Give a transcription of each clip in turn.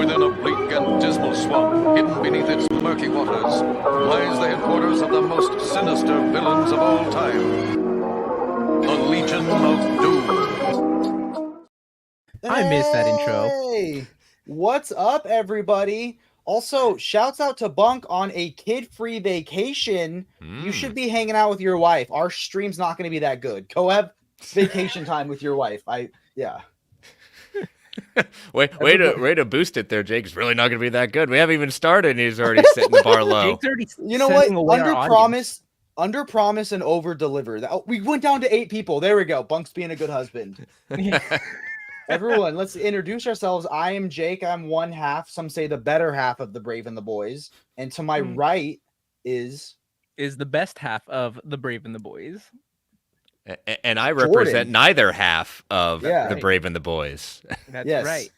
Within a bleak and dismal swamp, hidden beneath its murky waters, lies the headquarters of the most sinister villains of all time. The Legion of Doom. I missed that intro. Hey, what's up, everybody? Also, shouts out to Bunk on a kid-free vacation. You should be hanging out with your wife. Our stream's not going to be that good. Go have vacation time with your wife. Yeah. way to boost it there, Jake. It's really not going to be that good. We haven't even started, and he's already setting the bar low. You know what? Under promise and over deliver. We went down to 8 people. There we go. Bunk's being a good husband. Everyone, let's introduce ourselves. I am Jake. I'm one half. Some say the better half of the Brave and the Boys. And to my right is the best half of the Brave and the Boys. And I represent Jordan. Neither half of the Brave and the Boys. That's right.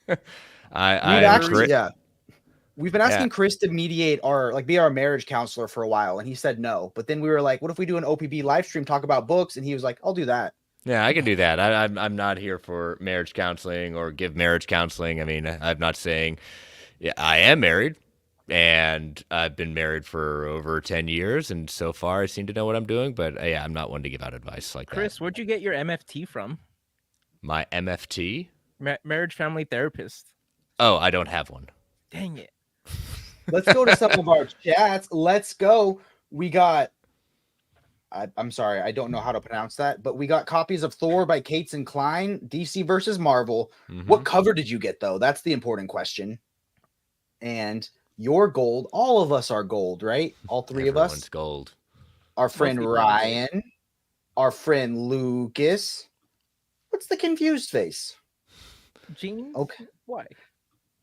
We've been asking Chris to mediate be our marriage counselor for a while, and he said no. But then we were like, what if we do an OPB live stream, talk about books? And he was like, I'll do that. Yeah, I can do that. I'm not here for marriage counseling or give marriage counseling. I mean, I'm not saying I am married, and I've been married for over 10 years, and so far I seem to know what I'm doing. But I'm not one to give out advice like Chris, that. Where'd you get your MFT from? My MFT? Marriage family therapist. Oh, I don't have one. Dang it. Let's go to some of our chats. Let's go. We got... I'm sorry, I don't know how to pronounce that, but we got copies of Thor by Cates and Klein, DC versus Marvel. What cover did you get, though? That's the important question. And your gold. All of us are gold, right? All three of us. Everyone's gold. Our friend Ryan. Our friend Lucas. What's the confused face? Jeans? Okay. Why?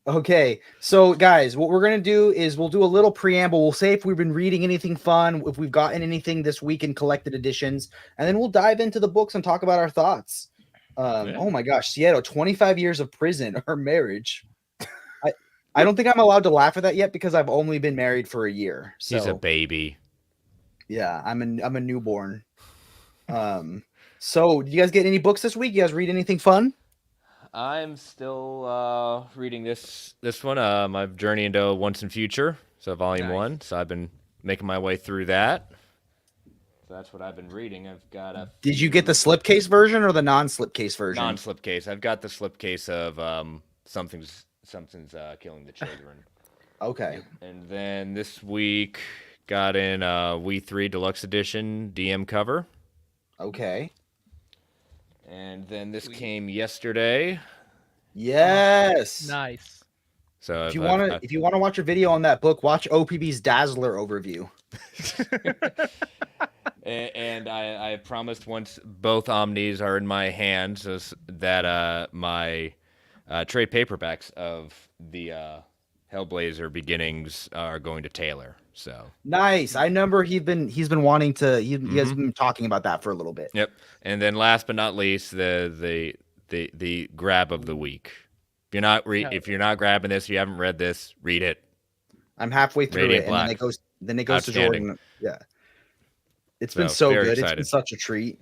Okay, so guys, what we're going to do is we'll do a little preamble. We'll say if we've been reading anything fun, if we've gotten anything this week in collected editions, and then we'll dive into the books and talk about our thoughts. Oh my gosh, Seattle, 25 years of prison or marriage. I don't think I'm allowed to laugh at that yet because I've only been married for a year. So, he's a baby. Yeah, I'm a newborn. So did you guys get any books this week? You guys read anything fun? I'm still reading this one, my Journey into Once and Future, so volume 1. So I've been making my way through that. So that's what I've been reading. I've got Did you get the slipcase version or the non-slipcase version? Non-slipcase. I've got the slipcase of something's killing the children. Okay. And then this week got in We 3 Deluxe Edition DM cover. Okay. And then this came yesterday. Yes. Nice. So if you want to watch a video on that book, watch OPB's Dazzler overview. and I promised once both Omnis are in my hands that my trade paperbacks of the Hellblazer Beginnings are going to Taylor. So nice. I remember he's been wanting to. He has been talking about that for a little bit. Yep. And then last but not least, the grab of the week. If you're not grabbing this, you haven't read this, read it. I'm halfway through Radiant it, Black. and then it goes to Jordan. Yeah. It's been so good. Excited. It's been such a treat.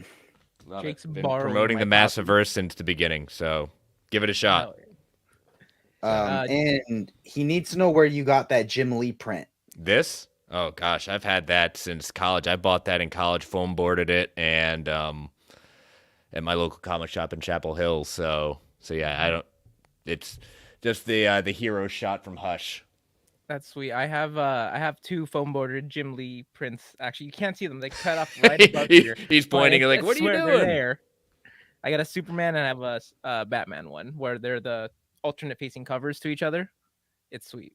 Jake's been promoting the Massiverse since the beginning, so give it a shot. And he needs to know where you got that Jim Lee print. This? Oh gosh, I've had that since college. I bought that in college, foam boarded it, and at my local comic shop in Chapel Hill. So yeah, I don't. It's just the hero shot from Hush. That's sweet. I have 2 foam boarded Jim Lee prints. Actually, you can't see them. They cut off right above here. He's pointing like, "What are you doing?" There. I got a Superman and I have a Batman one where they're the alternate facing covers to each other. It's sweet.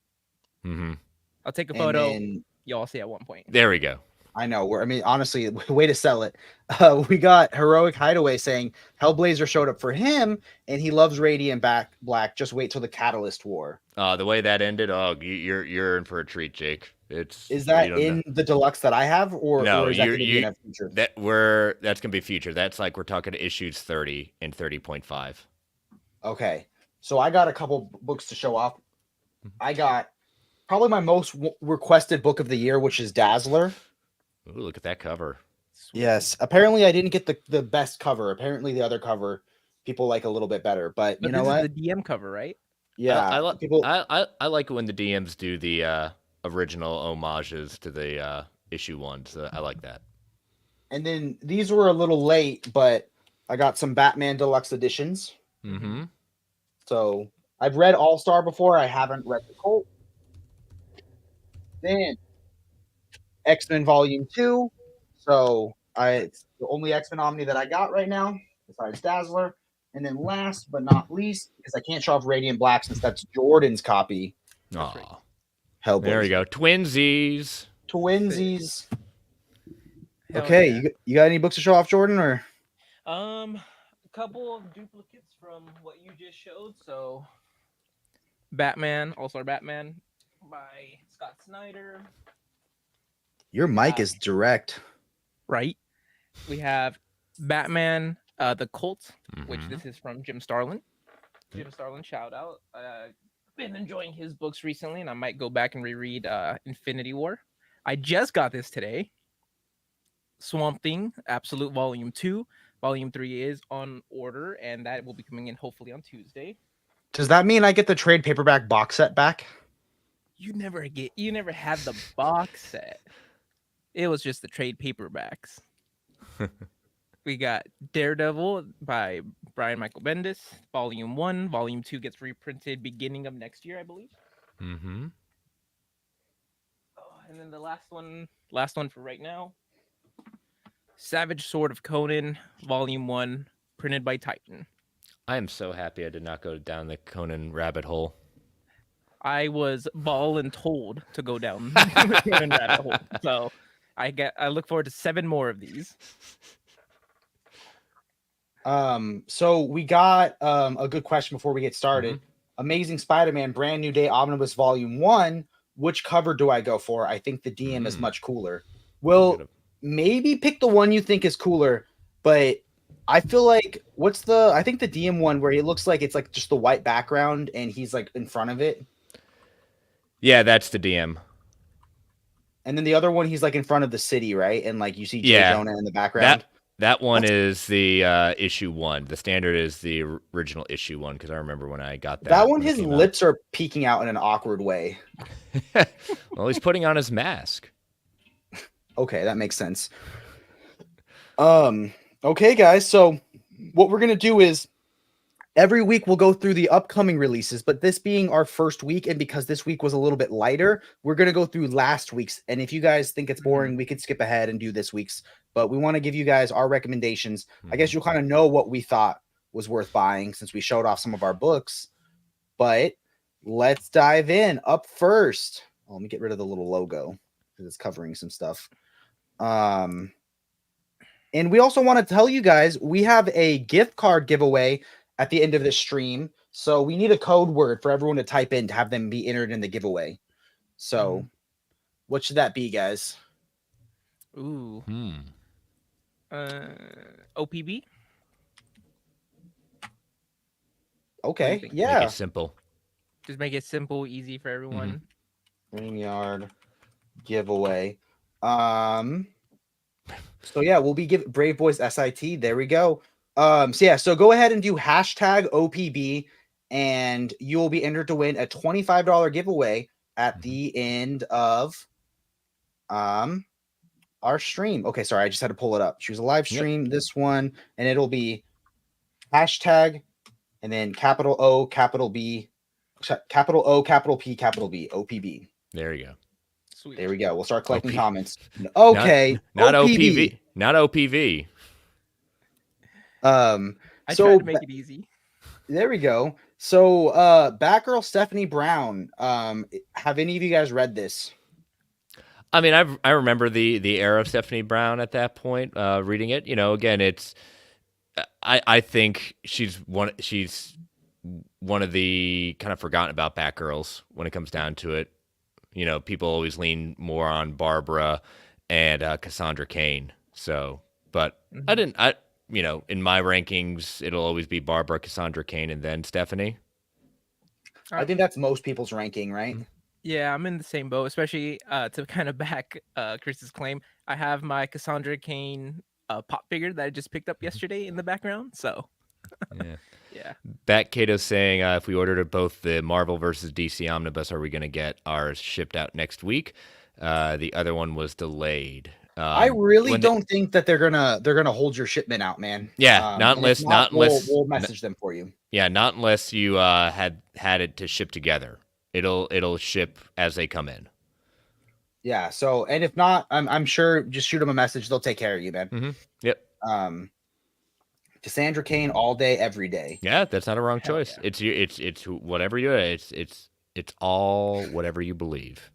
Mm-hmm. I'll take a photo. Y'all see at one point. There we go. I know. Honestly, way to sell it. We got Heroic Hideaway saying Hellblazer showed up for him, and he loves Radiant Black. Just wait till the Catalyst War. The way that ended, you're in for a treat, Jake. Is that in the deluxe that I have, or is that going to be in a future? That's gonna be future. That's like we're talking issues 30 and 30.5. Okay, so I got a couple books to show off. I got probably my most requested book of the year, which is Dazzler. Ooh, look at that cover. Sweet. Yes, apparently I didn't get the best cover. Apparently the other cover people like a little bit better, but you know what? The DM cover, right? Yeah, I like it when the DMs do the original homages to the issue ones. I like that. And then these were a little late, but I got some Batman Deluxe editions. Mm-hmm. So I've read All Star before. I haven't read the Colt. Then X-Men Volume 2. So it's the only X-Men Omni that I got right now, besides Dazzler. And then last but not least, because I can't show off Radiant Black since that's Jordan's copy. Aw. Hellboy. There we go. Twinsies. Twinsies. Hell Okay, yeah. you got any books to show off, Jordan? Or A couple of duplicates from what you just showed. So, Batman, All-Star Batman by Scott Snyder. your mic is direct. Right. We have Batman, the Cult, which Mhm. this is from Jim Starlin. Jim Starlin, shout out. Been enjoying his books recently, and I might go back and reread Infinity War. I just got this today. Swamp Thing, Absolute Volume 2. Volume 3 is on order, and that will be coming in hopefully on Tuesday. Does that mean I get the trade paperback box set back? You never had the box set. It was just the trade paperbacks. We got Daredevil by Brian Michael Bendis, Volume 1. Volume 2 gets reprinted beginning of next year, I believe. Mm-hmm. Oh, and then the last one for right now. Savage Sword of Conan, Volume 1, printed by Titan. I am so happy I did not go down the Conan rabbit hole. I was told to go down the Conan rabbit hole. So I look forward to 7 more of these. So we got a good question before we get started. Amazing Spider-Man Brand New Day Omnibus Volume 1. Which cover do I go for? I think the DM is much cooler. Well, maybe pick the one you think is cooler, but I feel like I think the DM one where it looks like it's like just the white background and he's like in front of it. Yeah, that's the DM. And then the other one, he's like in front of the city, right? And like you see J. Jonah in the background. That one is the issue 1. The standard is the original issue 1 because I remember when I got that. That one, his lips are peeking out in an awkward way. Well, he's putting on his mask. Okay, that makes sense. Okay, guys. So what we're gonna do is every week we'll go through the upcoming releases, but this being our first week, and because this week was a little bit lighter, we're gonna go through last week's. And if you guys think it's boring, we could skip ahead and do this week's. But we want to give you guys our recommendations. I guess you'll kind of know what we thought was worth buying since we showed off some of our books. But let's dive in. Up first, let me get rid of the little logo because it's covering some stuff. And we also want to tell you guys we have a gift card giveaway at the end of this stream. So we need a code word for everyone to type in to have them be entered in the giveaway. So what should that be, guys? Ooh. OPB? Okay. Yeah. Make it simple. Just make it simple, easy for everyone. Yard giveaway. So yeah, we'll be giving Braveboyssit. There we go. So go ahead and do hashtag OPB and you'll be entered to win a $25 giveaway at the end of our stream. Okay, sorry, I just had to pull it up. Choose a live stream, this one, and it'll be hashtag and then capital O, capital B, capital O, capital P, capital B, OPB. There you go. Sweet. There we go. We'll start collecting comments. Okay. Not OPV. Not OPV. I tried to make it easy. There we go. So Batgirl Stephanie Brown. Have any of you guys read this? I mean, I remember the era of Stephanie Brown at that point, reading it. You know, again, it's I think she's one of the kind of forgotten about Batgirls when it comes down to it. You know, people always lean more on Barbara and Cassandra Cain. So, but in my rankings, it'll always be Barbara, Cassandra Cain, and then Stephanie. I think that's most people's ranking, right? Yeah, I'm in the same boat, especially to kind of back Chris's claim. I have my Cassandra Cain pop figure that I just picked up yesterday in the background. So, yeah. Yeah. Bat Kato's saying if we ordered both the Marvel versus DC omnibus, are we going to get ours shipped out next week? The other one was delayed. I really when they- don't think that they're gonna hold your shipment out, man. Yeah, not and if unless- not unless- we'll message them for you. Yeah, not unless you had it to ship together. It'll ship as they come in. Yeah. So, and if not, I'm sure just shoot them a message. They'll take care of you, man. Mm-hmm. Yep. Cassandra Kane all day, every day. Yeah, that's not a wrong Hell choice. yeah. It's whatever you it's all whatever you believe.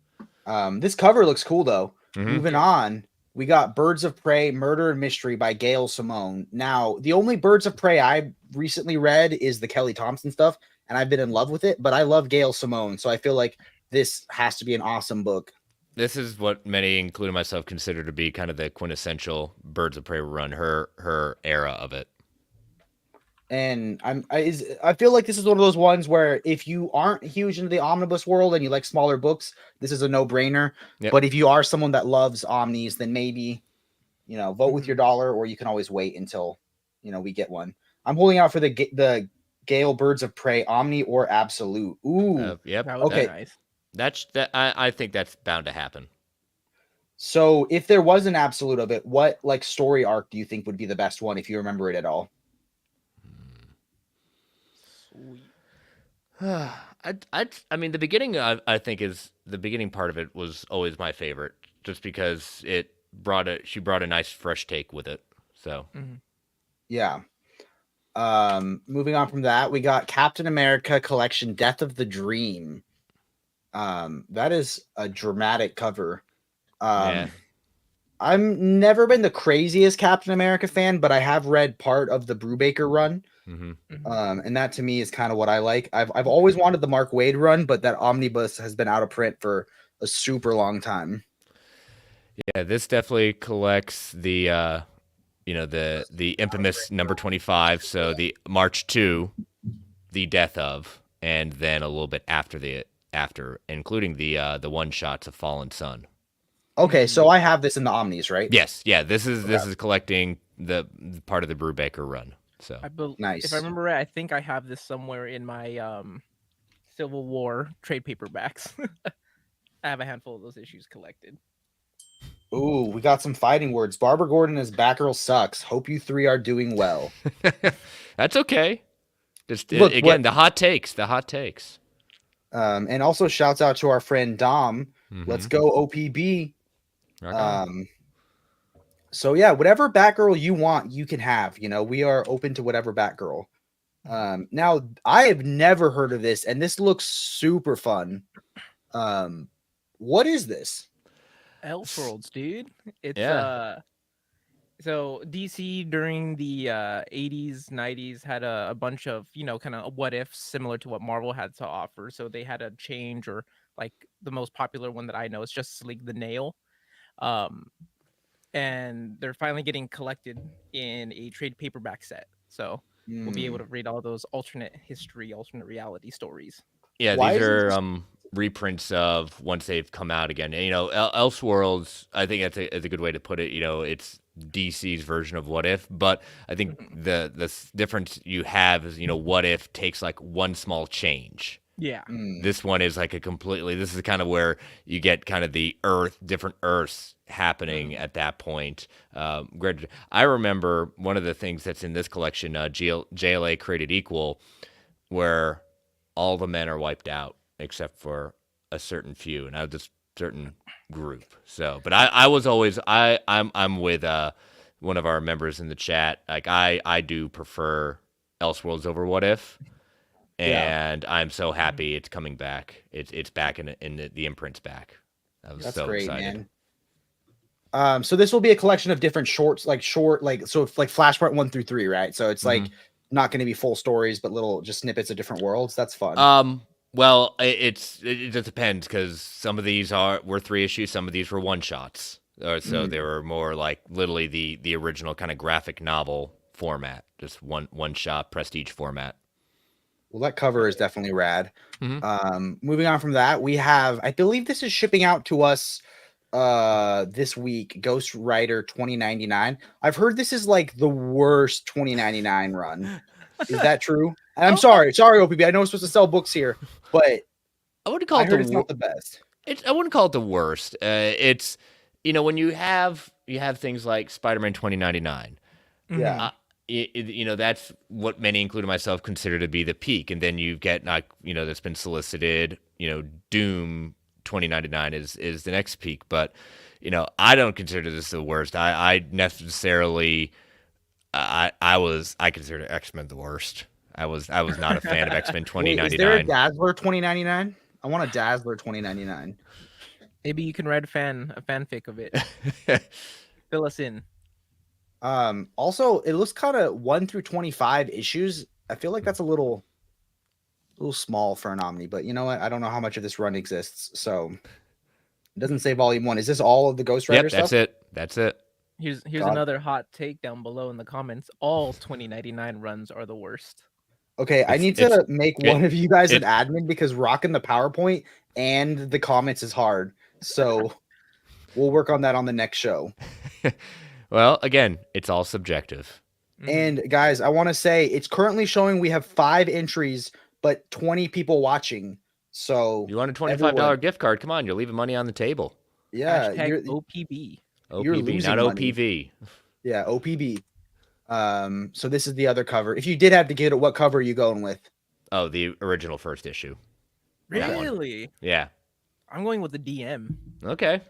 This cover looks cool though. Mhm. Moving on, we got Birds of Prey: Murder and Mystery by Gail Simone. Now, the only Birds of Prey I recently read is the Kelly Thompson stuff, and I've been in love with it. But I love Gail Simone, so I feel like this has to be an awesome book. This is what many, including myself, consider to be kind of the quintessential Birds of Prey run. Her era of it. And I feel like this is one of those ones where if you aren't huge into the omnibus world and you like smaller books, this is a no-brainer. Yep. But if you are someone that loves omnis, then maybe, vote with your dollar, or you can always wait until, we get one. I'm holding out for the Gale Birds of Prey Omni or Absolute. Ooh. Yep. That would Okay. be nice. I think that's bound to happen. So if there was an Absolute of it, what story arc do you think would be the best one if you remember it at all? Sweet. I mean, the beginning, I think, is the beginning part of it was always my favorite, just because she brought a nice fresh take with it. So Yeah. Moving on from that, we got Captain America Collection Death of the Dream. That is a dramatic cover. Yeah. I'm never been the craziest Captain America fan, but I have read part of the Brubaker run. And that to me is kind of what I like. I've always wanted the Mark Waid run, but that omnibus has been out of print for a super long time. Yeah, this definitely collects the the infamous number 25. So the March 2, the death of, and then a little bit after, including the one shots of Fallen Sun. Okay, so I have this in the omnis, right? Yes, yeah. This is collecting the part of the Brubaker run. So Nice. If I remember right, I think I have this somewhere in my Civil War trade paperbacks. I have a handful of those issues collected. Ooh, we got some fighting words. Barbara Gordon as Batgirl sucks. Hope you three are doing well. That's okay. Just Look, again, the hot takes. And also shouts out to our friend Dom. Let's go OPB. So yeah, whatever Batgirl you want, you can have. We are open to whatever Batgirl. Now I have never heard of this, and this looks super fun. What is this? Elseworlds, dude. It's Yeah. So DC during the 80s, 90s had a bunch of, kind of what ifs similar to what Marvel had to offer. So they had a change, or like the most popular one that I know is Justice League the Nail. And they're finally getting collected in a trade paperback set. So we'll be able to read all those alternate history, alternate reality stories. Yeah, Why these is are this- reprints of once they've come out again. And, Elseworlds, I think that's a good way to put it. It's DC's version of What If, but I think the difference you have is, What If takes like one small change. Yeah. This one is like this is kind of where you get kind of the different Earths happening at that point. Greg, I remember one of the things that's in this collection, JLA Created Equal, where all the men are wiped out except for a certain few, and this certain group. So, but I was always I'm with one of our members in the chat. Like I do prefer Elseworlds over What If. And I'm so happy it's coming back. It's back in the imprint's back. That's so great, excited. Man. So this will be a collection of different shorts, so Flashpoint 1 through 3, right? So it's like not going to be full stories, but little just snippets of different worlds. That's fun. Well, it just depends, because some of these were 3 issues, some of these were one shots, so they were more like literally the original kind of graphic novel format, just one shot prestige format. Well, that cover is definitely rad. Moving on from that, we have, I believe this is shipping out to us this week, Ghost Rider 2099. I've heard this is like the worst 2099 run. Is that true? And I'm sorry, OPB. I know we're supposed to sell books here, but I wouldn't call I it heard it's not the best. I wouldn't call it the worst. It's when you have things like Spider-Man 2099. Yeah. That's what many, including myself, consider to be the peak, and then you get that's been solicited. Doom 2099 is the next peak, but I don't consider this the worst. I necessarily I consider X-Men the worst. I was not a fan of X-Men 2099. Is there a Dazzler 2099? I want a Dazzler 2099. Maybe you can write a fanfic of it. Fill us in. Also, it looks kind of 1 through 25 issues. I feel like that's a little small for an Omni, but you know what? I don't know how much of this run exists, so it doesn't say volume 1. Is this all of the Ghost Rider stuff? That's it. Here's another hot take down below in the comments. All 2099 runs are the worst. Okay, I need to make one of you guys an admin because rocking the PowerPoint and the comments is hard. So we'll work on that on the next show. Well, again, it's all subjective. And guys, I want to say it's currently showing we have 5 entries, but 20 people watching. So you want a $25 gift card? Come on, you're leaving money on the table. Yeah, OPB. OPB, not OPV. Yeah, OPB. So this is the other cover. If you did have to get it, what cover are you going with? Oh, the original first issue. Really? Yeah. I'm going with the DM. Okay.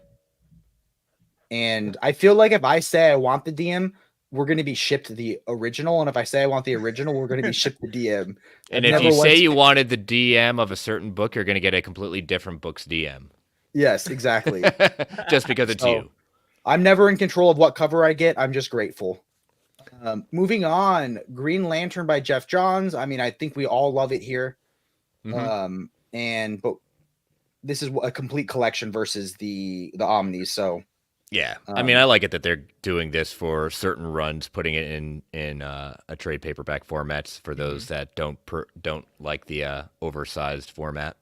And I feel like if I say I want the DM, we're going to be shipped the original. And if I say I want the original, we're going to be shipped the DM. And if you say you wanted the DM of a certain book, you're going to get a completely different book's DM. Yes, exactly. Just because it's you. I'm never in control of what cover I get. I'm just grateful. Moving on, Green Lantern by Jeff Johns. I mean, I think we all love it here. Mm-hmm. But this is a complete collection versus the Omnis. So yeah, I mean, I like it that they're doing this for certain runs, putting it in a trade paperback formats for those that don't like the oversized format.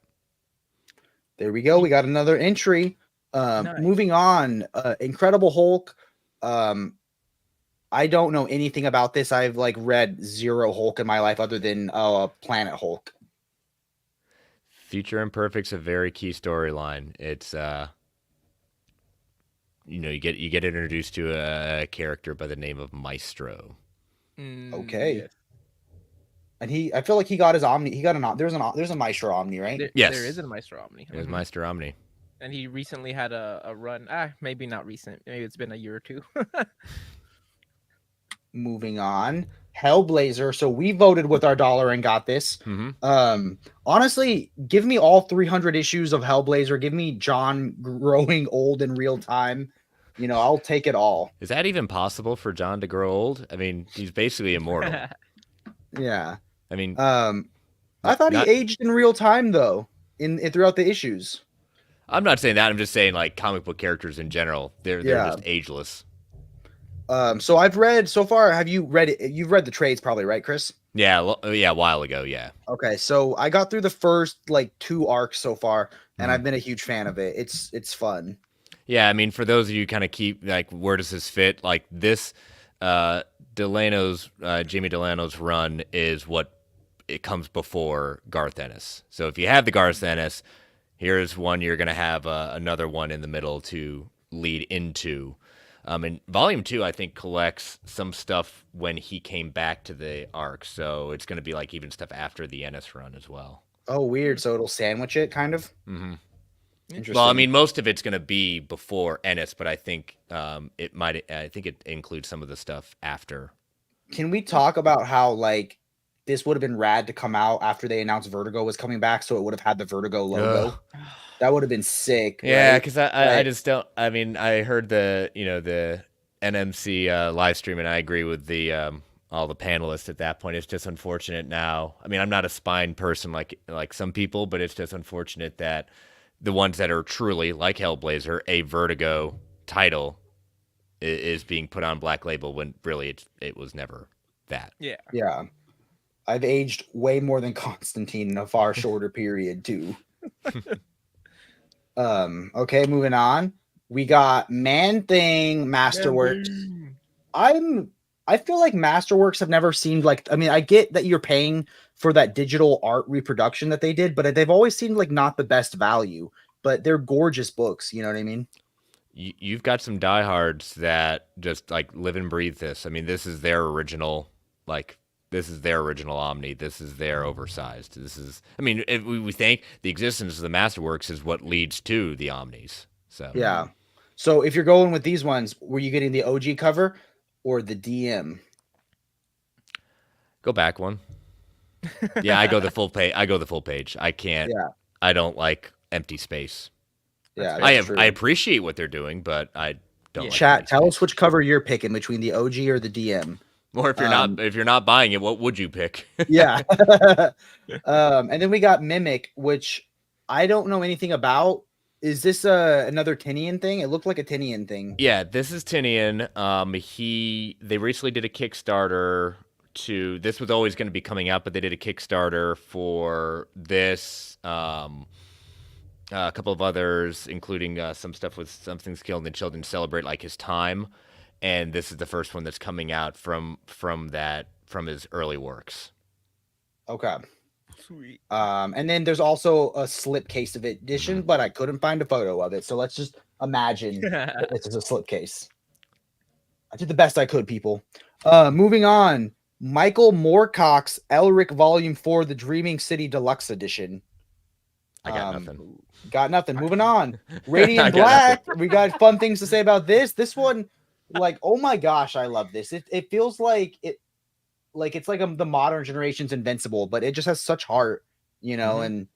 There we go. We got another entry. Nice. Moving on, Incredible Hulk. I don't know anything about this. I've read 0 Hulk in my life other than Planet Hulk. Future Imperfect's a very key storyline. It's you get introduced to a character by the name of Maestro. Okay. Yes. And I feel like he got his Omni. There's a Maestro Omni, right? Yes. There is a Maestro Omni. There's Maestro Omni. And he recently had a run. Maybe not recent. Maybe it's been a year or two. Moving on, Hellblazer. So we voted with our dollar and got this. Mm-hmm. Honestly, give me all 300 issues of Hellblazer. Give me John growing old in real time. I'll take it all. Is that even possible for John to grow old? I mean, he's basically immortal. Yeah. I mean, I thought he aged in real time though, in throughout the issues. I'm not saying that. I'm just saying comic book characters in general. They're just ageless. So I've read so far. Have you read it? You've read the trades probably, right, Chris? Yeah. A while ago. Yeah. Okay. So I got through the first 2 arcs so far, and I've been a huge fan of it. It's fun. Yeah. I mean, for those of you kind of keep where does this fit? This, Jamie Delano's run is what it comes before Garth Ennis. So if you have the Garth Ennis, here's one you're going to have another one in the middle to lead into. And volume 2, I think, collects some stuff when he came back to the arc. So it's going to be even stuff after the Ennis run as well. Oh, weird. So it'll sandwich it, kind of? Mm-hmm. Interesting. Well, I mean, most of it's going to be before Ennis, but I think it includes some of the stuff after. Can we talk about how, this would have been rad to come out after they announced Vertigo was coming back, so it would have had the Vertigo logo? That would have been sick. Yeah, because I just don't. I mean, I heard the NMC live stream, and I agree with the all the panelists at that point. It's just unfortunate now. I mean, I'm not a spine person like some people, but it's just unfortunate that the ones that are truly like Hellblazer, a Vertigo title, is being put on Black Label when really it was never that. Yeah. Yeah. I've aged way more than Constantine in a far shorter period too. Okay, moving on. We got Man-Thing Masterworks. I'm I feel like Masterworks have never seemed like, I mean, I get that you're paying for that digital art reproduction that they did, but they've always seemed like not the best value, but they're gorgeous books. You know what I mean? You've got some diehards that just like live and breathe this. I mean, this is their original, like, this is their original Omni. This is their oversized. This is, I mean, if we think the existence of the Masterworks is what leads to the Omnis. So, Yeah. So if you're going with these ones, were you getting the OG cover or the DM? Go back one. Yeah, I go the full page. I go the full page. I can't. Yeah. I don't like empty space. Yeah, I appreciate what they're doing, but I don't. Like Chat, tell space. us which cover you're picking between the OG or the DM. Or if you're not buying it, what would you pick? Yeah. And then we got Mimic, which I don't know anything about. Is this another Tinian thing? It looked like a Tinian thing. Yeah, this is Tinian. They recently did a Kickstarter this was always going to be coming out, but they did a Kickstarter for this, a couple of others, including some stuff with Something's Killing the Children to celebrate like his time, and this is the first one that's coming out from his early works. Okay. Sweet. And then there's also a slipcase of edition, but I couldn't find a photo of it. So let's just imagine that this is a slipcase. I did the best I could, people. Moving on. Michael Moorcock's Elric Volume 4, The Dreaming City Deluxe Edition. I got nothing. Got nothing. Moving on. Radiant Black. We got fun things to say about this. This one, like, oh my gosh, I love this. It feels like it's like the modern generation's Invincible, but it just has such heart, you know. And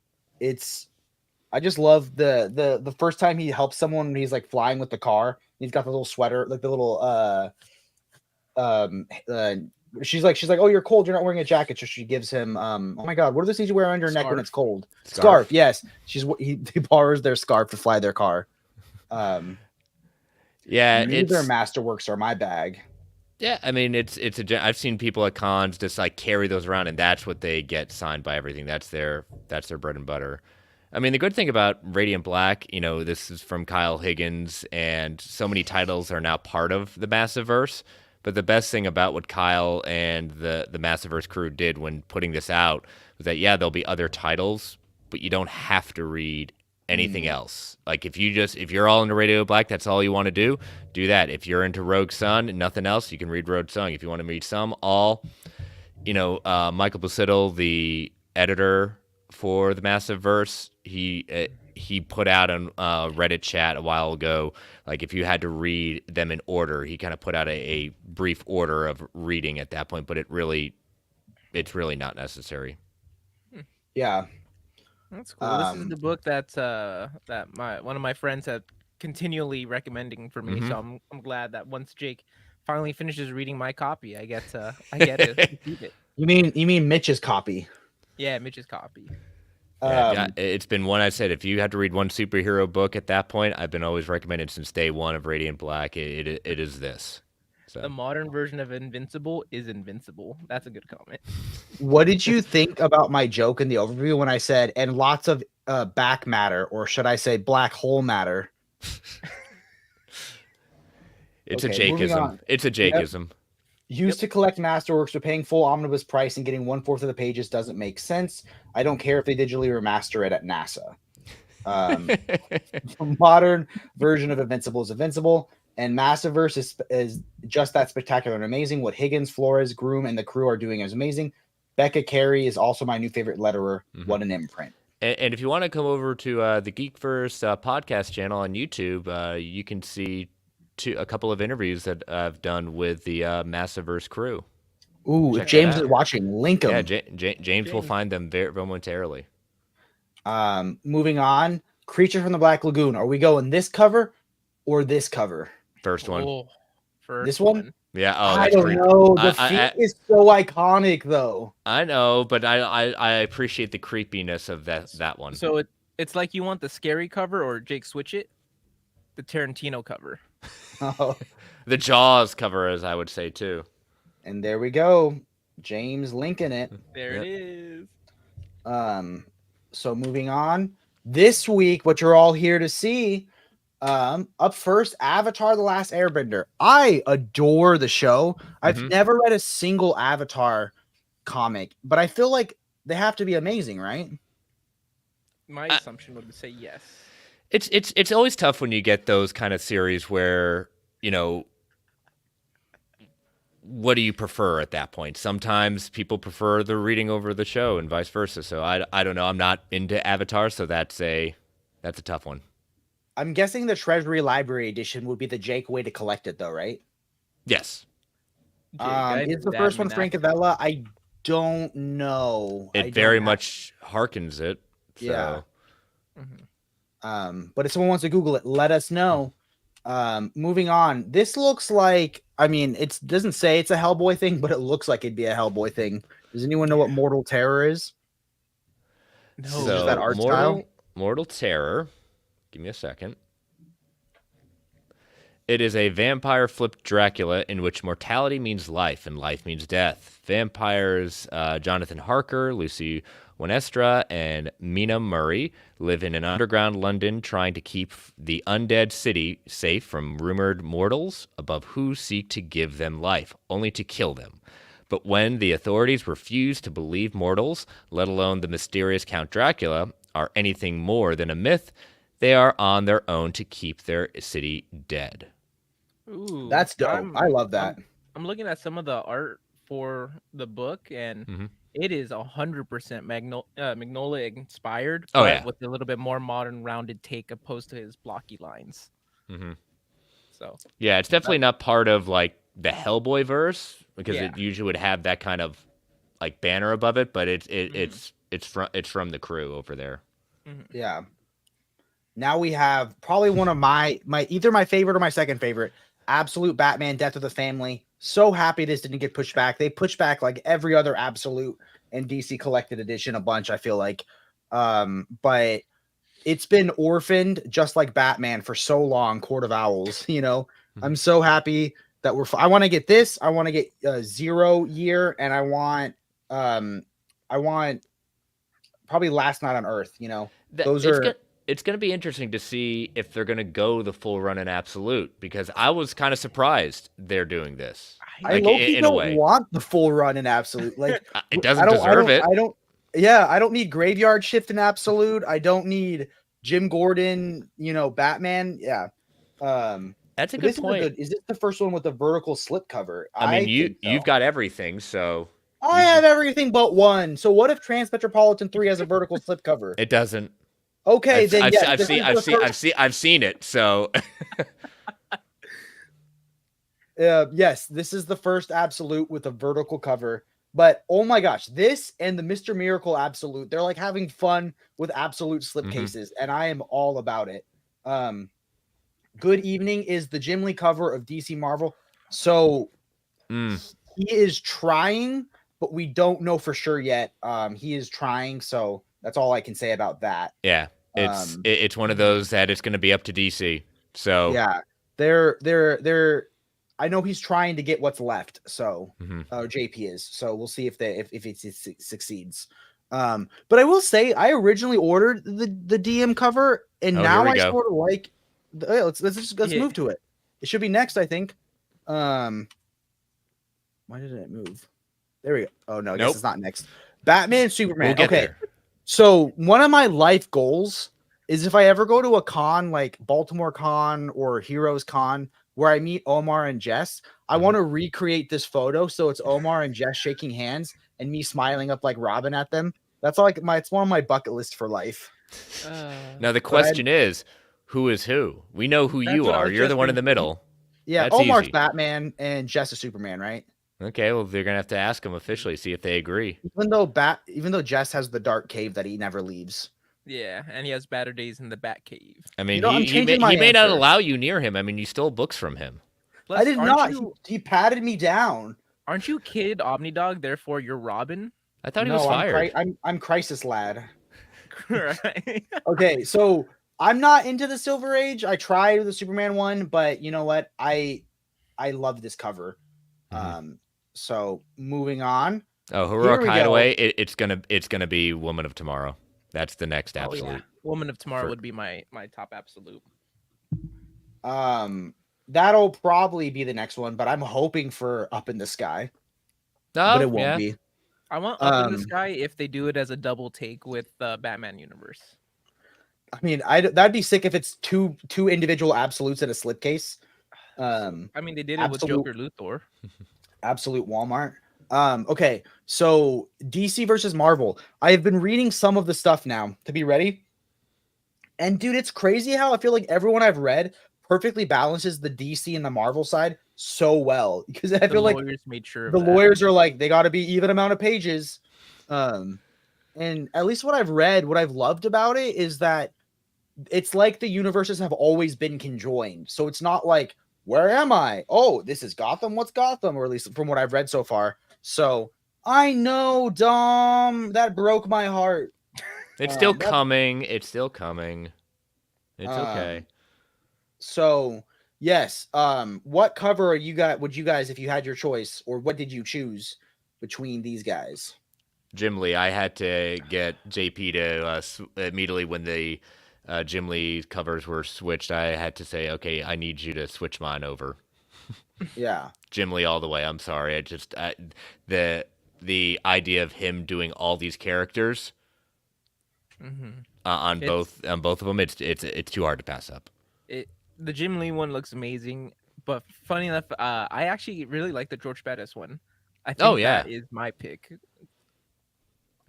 I just love the first time he helps someone when he's like flying with the car. He's got the little sweater, like the little she's like, oh, you're cold, you're not wearing a jacket. So she gives him oh my god, what are those things you wear on your neck when it's cold? Scarf. Yes. He borrows their scarf to fly their car. Yeah, their Masterworks are my bag. Yeah, I mean, I've seen people at cons just like carry those around, and that's what they get signed by everything. That's their bread and butter. I mean, the good thing about Radiant Black, you know, this is from Kyle Higgins, and so many titles are now part of the Massiverse. But the best thing about what Kyle and the Massiverse crew did when putting this out was that, yeah, there'll be other titles, but you don't have to read anything else. Like if you're all into Radio Black, that's all you want to do that. If you're into Rogue Sun and nothing else, you can read Rogue Sun. If you want to read Michael Busittle, the editor for the Massiverse, he put out on Reddit chat a while ago, like if you had to read them in order, he kind of put out a brief order of reading at that point, but it's really not necessary. Yeah. That's cool. This is the book that one of my friends have continually recommending for me. So I'm glad that once Jake finally finishes reading my copy, I get to read it. You mean Mitch's copy? Yeah, Mitch's copy. Yeah, it's been one. I said if you had to read one superhero book at that point, I've been always recommended since day one of Radiant Black. It is this. So. The modern version of Invincible is invincible. That's a good comment. What did you think about my joke in the overview when I said, and lots of back matter, or should I say black hole matter? It's a Jakeism. It's a Jakeism. Yep. Used to collect Masterworks, but paying full omnibus price and getting 1/4 of the pages doesn't make sense. I don't care if they digitally remaster it at NASA. Modern version of Invincible is Invincible, and Massiverse is just that spectacular and amazing. What Higgins, Flores, Groom, and the crew are doing is amazing. Becca Carey is also my new favorite letterer. What an imprint. And if you want to come over to the Geekverse podcast channel on YouTube, you can see a couple of interviews that I've done with the Massiverse crew. Ooh, if James is watching, link them. Yeah, James will find them very momentarily. Moving on, Creature from the Black Lagoon. Are we going this cover or this cover? First one. This one? Yeah. I don't know. The feet is so iconic, though. I know, but I appreciate the creepiness of that one. So it's like you want the scary cover, or Jake, switch it. The Tarantino cover. Oh. The Jaws cover, as I would say too. And there we go, James linking it. There it is. So moving on, this week, what you're all here to see Up first, Avatar: The Last Airbender. I adore the show. I've never read a single Avatar comic, but I feel like they have to be amazing, right? My assumption would say yes. It's always tough when you get those kind of series where, what do you prefer at that point? Sometimes people prefer the reading over the show and vice versa. So I don't know. I'm not into Avatar, so that's a tough one. I'm guessing the Treasury Library edition would be the Jake way to collect it, though, right? Yes. Is the first one Francavilla? I don't know. It very much harkens it. So. Yeah. But if someone wants to Google it, let us know. Moving on. This looks like, it doesn't say it's a Hellboy thing, but it looks like it'd be a Hellboy thing. Does anyone know what Mortal Terror is? No. So, just that art style? Mortal Terror. Give me a second. It is a vampire flipped Dracula in which mortality means life and life means death. Vampires Jonathan Harker, Lucy Wenestra, and Mina Murray live in an underground London trying to keep the undead city safe from rumored mortals above who seek to give them life, only to kill them. But when the authorities refuse to believe mortals, let alone the mysterious Count Dracula, are anything more than a myth, they are on their own to keep their city dead. Ooh, that's dope. I love that. I'm looking at some of the art for the book, and it is 100% Magnolia inspired, but with a little bit more modern, rounded take opposed to his blocky lines. So yeah, it's definitely not part of like the Hellboy verse because it usually would have that kind of like banner above it, but it's from the crew over there. Yeah. Now we have probably one of my either my favorite or my second favorite, Absolute Batman Death of the Family. So happy this didn't get pushed back. They pushed back like every other Absolute and DC Collected Edition a bunch, I feel like. But it's been orphaned just like Batman for so long, Court of Owls, I'm so happy that I want to get this. I want to get 0 Year, and I want probably Last Night on Earth, Those are it's going to be interesting to see if they're going to go the full run in Absolute, because I was kind of surprised they're doing this. I don't want the full run in Absolute. Like it doesn't deserve it. I don't need Graveyard Shift in Absolute. I don't need Jim Gordon, Batman. Yeah. That's a good point. Is this the first one with the vertical slip cover? I mean, you've got everything, so I have everything but one. So what if Transmetropolitan 3 has a vertical slip cover? It doesn't. Okay, I've seen it. So, yes, this is the first Absolute with a vertical cover. But oh my gosh, this and the Mr. Miracle Absolute, they're like having fun with Absolute slipcases, and I am all about it. Good Evening is the Jim Lee cover of DC Marvel. So he is trying, but we don't know for sure yet. He is trying, so that's all I can say about that. Yeah, it's one of those that it's going to be up to DC. So yeah, they're. I know he's trying to get what's left. So JP is. So we'll see if it succeeds. But I will say I originally ordered the DM cover, and now I sort of like. Let's move to it. It should be next, I think. Why did it move? There we go. Oh no, I guess it's not next. Batman, Superman. We'll get there. So one of my life goals is if I ever go to a con like Baltimore Con or Heroes Con where I meet Omar and Jess, I want to recreate this photo so it's Omar and Jess shaking hands and me smiling up like Robin at them. That's like it's one of my bucket list for life. Now the question is, who is who? We know who you are. You're the one in the middle. Yeah, that's Omar's easy. Batman and Jess is Superman, right? Okay, well they're gonna have to ask him officially, see if they agree. Even though Jess has the dark cave that he never leaves. Yeah, and he has better days in the Bat Cave. I mean, he may not allow you near him. I mean, you stole books from him. I did not. He patted me down. Aren't you Kid Omnidog? Therefore, you're Robin. I thought he was fired. I'm Crisis Lad. Right. Okay, so I'm not into the Silver Age. I tried the Superman one, but you know what? I love this cover. So moving on. Oh, Heroic Hideaway. It's gonna be Woman of Tomorrow. That's the next Absolute. Yeah. Woman of Tomorrow would be my top Absolute. That'll probably be the next one, but I'm hoping for Up in the Sky, but Oh, it won't yeah. be. I want Up in the Um, Sky if they do it as a double take with the Batman universe. I mean, that'd be sick if it's two individual absolutes in a slipcase. I mean, they did it with Absolute Joker Luthor. absolute Walmart. Okay, so DC versus Marvel. I have been reading some of the stuff now to be ready. And dude, it's crazy how I feel like everyone I've read perfectly balances the DC and the Marvel side so well. Because I The feel like lawyers made sure of the that. lawyers are like, they got to be even amount of pages. And at least what I've read, what I've loved about it is that it's like the universes have always been conjoined. So it's not like, where am I? Oh, this is Gotham. What's Gotham? Or at least from what I've read so far. So I know, Dom, that broke my heart. It's still That- coming. It's still coming. It's okay. So yes, what cover are you got? Would you guys, if you had your choice, or what did you choose between these guys? Jim Lee, I had to get JP to immediately when the Jim Lee covers were switched. I had to say, okay, I need you to switch mine over. Yeah, Jim Lee all the way. I'm sorry. The idea of him doing all these characters Mm-hmm. on both of them, it's too hard to pass up. The Jim Lee one looks amazing, but funny enough, I actually really like the George Pettis one. I think that is my pick.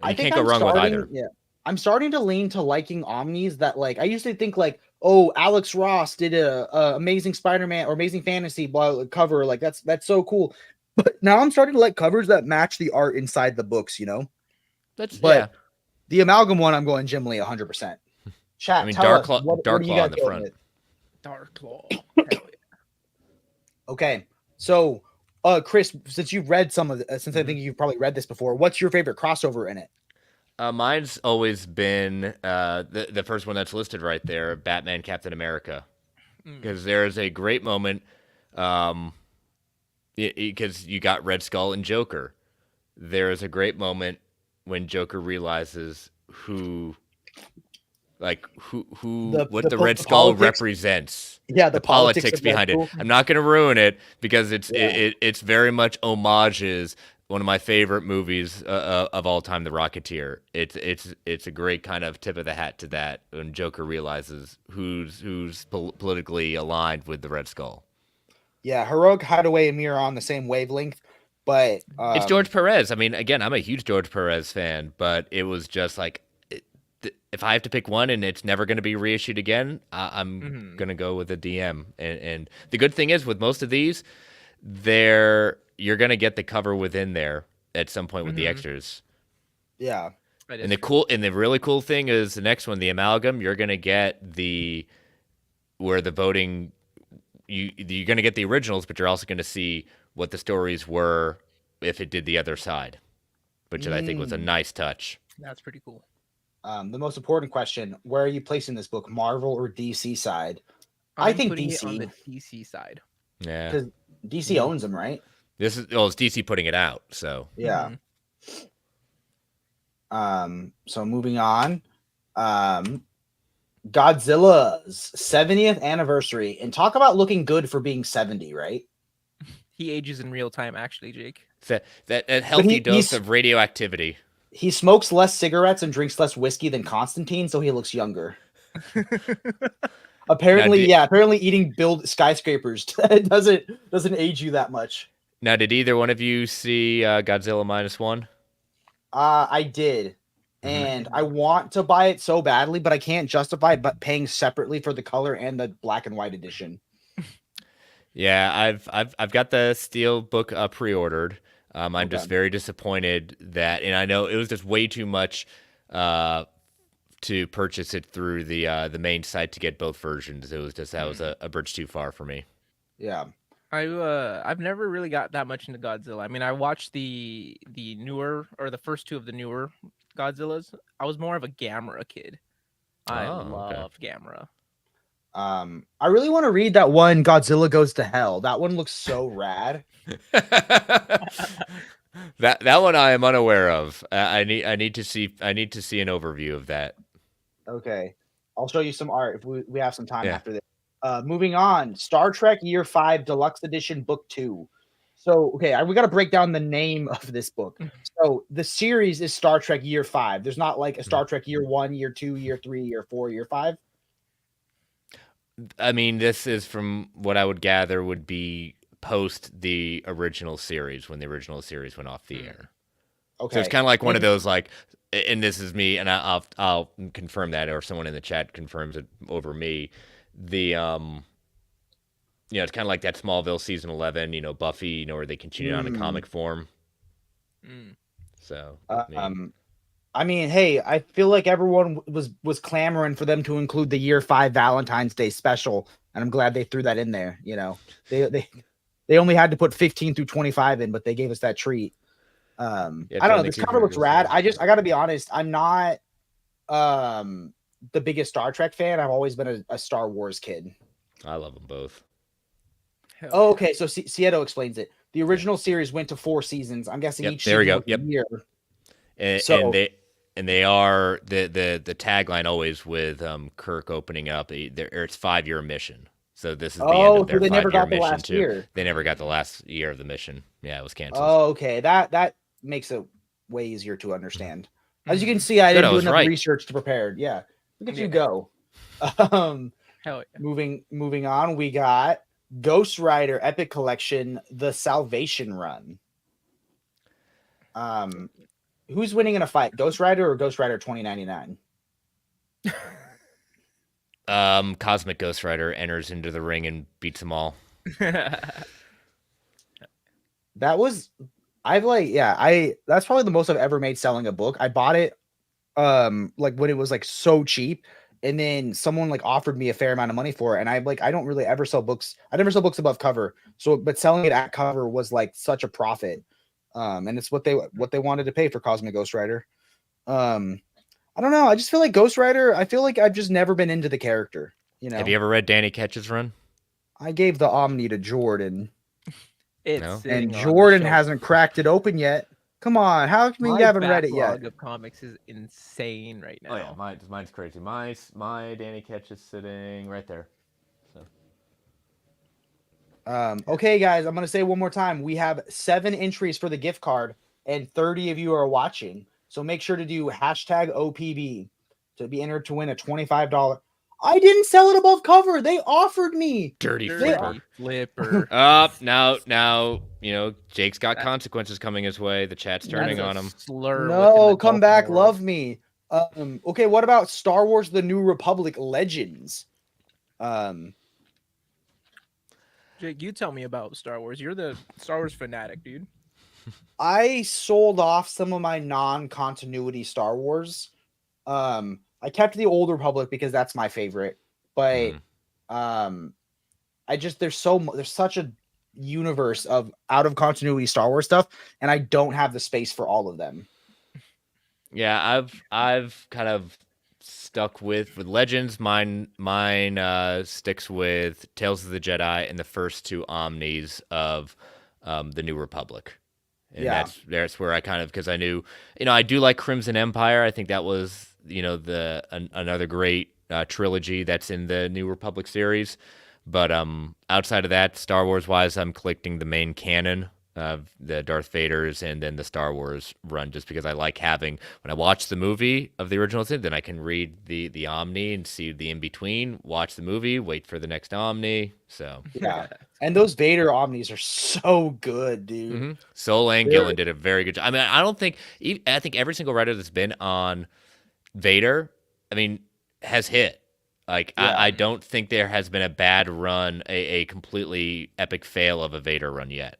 You can't go wrong with either. Yeah, I'm starting to lean to liking omnis that like I used to think like, oh, Alex Ross did a Amazing Spider-Man or Amazing Fantasy cover, like that's so cool. But now I'm starting to like covers that match the art inside the books, you know. The amalgam one, I'm going Jim Lee 100%. Chat, I mean, tell Dark us, Claw, what Dark are you Claw guys on the going front. with? Dark Claw. Hell yeah. Okay, so Chris, since you've read some of the, since I think you've probably read this before, what's your favorite crossover in it? Mine's always been the first one that's listed right there, Batman Captain America, because there's a great moment, because you got Red Skull and Joker. There is a great moment when Joker realizes what the Red Skull represents. Yeah, the politics behind it. I'm not going to ruin it because it's very much homages one of my favorite movies of all time, The Rocketeer. It's a great kind of tip of the hat to that when Joker realizes who's politically aligned with the Red Skull. Yeah, Heroic Hideaway and me are on the same wavelength, but it's George Perez. I mean, again, I'm a huge George Perez fan, but it was just like, if I have to pick one and it's never going to be reissued again, I'm going to go with a DM. And the good thing is with most of these, you're going to get the cover within there at some point with the extras. Yeah. And the really cool thing is the next one, the amalgam, you're going to get where the voting, you're going to get the originals, but you're also going to see what the stories were if it did the other side, which I think was a nice touch. That's pretty cool. The most important question: where are you placing this book, Marvel or DC side? I think putting DC it on the DC side. Yeah, because DC owns them, right? It's DC putting it out, so yeah. So moving on, Godzilla's 70th anniversary, and talk about looking good for being 70, right? He ages in real time, actually, Jake. That healthy dose of radioactivity. He smokes less cigarettes and drinks less whiskey than Constantine, so he looks younger. Apparently eating build skyscrapers doesn't age you that much. Now, did either one of you see Godzilla -1? I did, and I want to buy it so badly, but I can't justify paying separately for the color and the black and white edition. Yeah, I've got the steel book pre-ordered. I'm just very disappointed that, and I know it was just way too much to purchase it through the main site to get both versions. It was just that was a bridge too far for me. Yeah, I've never really got that much into Godzilla. I mean, I watched the newer or the first two of the newer Godzillas. I was more of a Gamera kid. I love Gamera. I really want to read that one, Godzilla Goes to Hell. That one looks so rad. that one I am unaware of. I need to see an overview of that. Okay, I'll show you some art if we have some time after this. Moving on, Star Trek Year 5 Deluxe Edition Book 2. So, okay, we got to break down the name of this book. So, the series is Star Trek Year 5. There's not like a Star Trek Year 1, Year 2, Year 3, Year 4, Year 5. I mean, this is from what I would gather would be post the original series when the original series went off the air. Okay. So it's kind of like one of those like, and this is me, and I'll confirm that, or someone in the chat confirms it over me. The it's kind of like that Smallville season 11, Buffy, where they continue on in comic form. So, I mean, hey, I feel like everyone was clamoring for them to include the Year 5 Valentine's Day special, and I'm glad they threw that in there. They only had to put 15 through 25 in, but they gave us that treat. I don't know. This cover looks rad. I got to be honest. I'm not the biggest Star Trek fan. I've always been a Star Wars kid. I love them both. Oh, okay. So Sieto explains it. The original series went to 4 seasons. I'm guessing each season was a year. And they are the tagline always with Kirk opening up. It's 5-year mission. So this is the end of their 5-year mission too. Year. They never got the last year of the mission. Yeah, it was canceled. Oh, okay. That makes it way easier to understand. As you can see, I didn't do enough research to prepare. Yeah, look at you go. Hell yeah. Moving on, we got Ghost Rider Epic Collection, The Salvation Run. Who's winning in a fight, Ghost Rider or Ghost Rider 2099? Cosmic Ghost Rider enters into the ring and beats them all. That's probably the most I've ever made selling a book. I bought it like when it was like so cheap, and then someone like offered me a fair amount of money for it, and I don't really ever sell books. I never sell books above cover. But selling it at cover was like such a profit. And it's what they wanted to pay for Cosmic Ghost Rider. I don't know. I just feel like Ghost Rider, I feel like I've just never been into the character. Have you ever read Danny Ketch's run? I gave the Omni to Jordan. And Jordan hasn't cracked it open yet. Come on, how come you haven't read it yet? My backlog of comics is insane right now. Oh yeah, mine's crazy. My Danny Ketch is sitting right there. So. Okay, guys, I'm gonna say one more time. We have 7 entries for the gift card, and 30 of you are watching. So make sure to do #OPB to be entered to win a $25. I didn't sell it above cover. They offered me. Dirty flipper. Now, Jake's got consequences coming his way. The chat's turning on him. No, come back, love me. Okay, what about Star Wars The New Republic Legends? Jake, you tell me about Star Wars. You're the Star Wars fanatic, dude. I sold off some of my non-continuity Star Wars. I kept the Old Republic because that's my favorite, but there's such a universe of out of continuity Star Wars stuff, and I don't have the space for all of them. Yeah, I've kind of stuck with Legends. Mine sticks with Tales of the Jedi and the first 2 Omnis of the New Republic. And that's where I kind of, because I knew, I do like Crimson Empire. I think that was, another great trilogy that's in the New Republic series. But outside of that, Star Wars wise, I'm collecting the main canon of the Darth Vaders and then the Star Wars run, just because I like having, when I watch the movie of the original thing, then I can read the Omni and see the in between, watch the movie, wait for the next Omni. So yeah, and those Vader Omnis are so good, dude. Mm-hmm. Soul and Gillen did a very good job. I mean, I think every single writer that's been on Vader, has hit. I don't think there has been a bad run, a completely epic fail of a Vader run yet.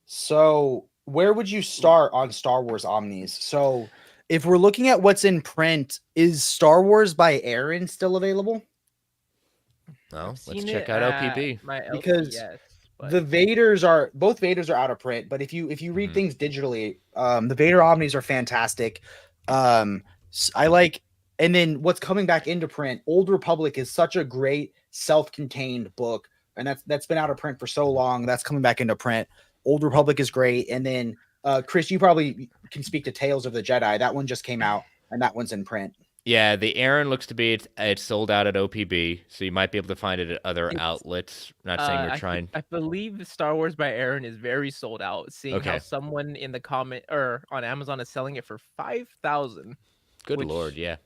So where would you start on Star Wars Omnis? So if we're looking at what's in print, is Star Wars by Aaron still available? No, let's check out LPB. Because the Vaders both Vaders are out of print, but if you read things digitally, the Vader Omnis are fantastic. I like, and then what's coming back into print, Old Republic is such a great self-contained book, and that's been out of print for so long. That's coming back into print. Old Republic is great. And then Chris, you probably can speak to Tales of the Jedi. That one just came out, and that one's in print. Yeah, the Aaron looks to be it's sold out at OPB, so you might be able to find it at other outlets. Not saying we're trying. I believe the Star Wars by Aaron is very sold out. Seeing how Okay. someone in the comment or on Amazon is selling it for 5,000. Good Lord, yeah.